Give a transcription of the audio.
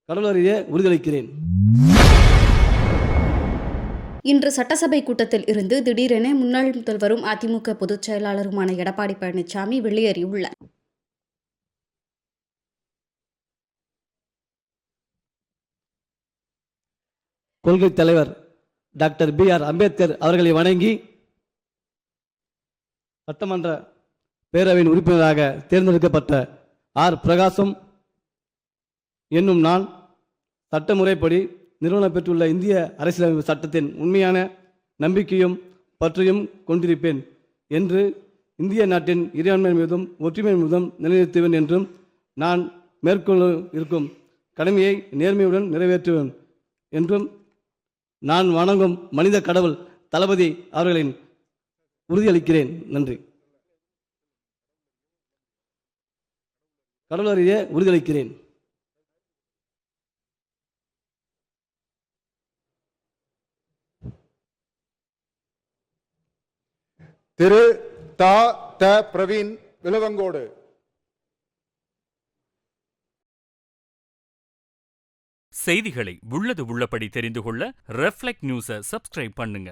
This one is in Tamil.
கடவுளறிய உறுதியளிக்கிறேன். இன்று சட்டசபை கூட்டத்தில் இருந்து திடீரென முன்னாள் முதல்வரும் அதிமுக பொதுச் செயலாளருமான எடப்பாடி பழனிசாமி வெளியேறியுள்ளார். கொள்கை தலைவர் டாக்டர் B.R. அம்பேத்கர் அவர்களை வணங்கி சட்டமன்ற பேரவையின் உறுப்பினராக தேர்ந்தெடுக்கப்பட்ட R. பிரகாசம் என்னும் நான் சட்டமுறைப்படி நிறுவனம் பெற்றுள்ள இந்திய அரசியலமைப்பு சட்டத்தின் உண்மையான நம்பிக்கையும் பற்றியும் கொண்டிருப்பேன் என்று இந்திய நாட்டின் இறையாண்மை மீதும் ஒற்றுமை மீதும் நிலைநிறுத்துவேன் என்றும் நான் மேற்கொள்ள இருக்கும் கடமையை நேர்மையுடன் நிறைவேற்றுவேன் என்றும் நான் வணங்கும் மனித கடவுள் தளபதி அவர்களின் உறுதியளிக்கிறேன். நன்றி. கடவுளறிய உறுதியளிக்கிறேன். திரு த பிரவீன் விலவங்கோடு. செய்திகளை உள்ளது உள்ளபடி தெரிந்து கொள்ள ரெஃப்ளெக்ட் நியூஸை சப்ஸ்கிரைப் பண்ணுங்க.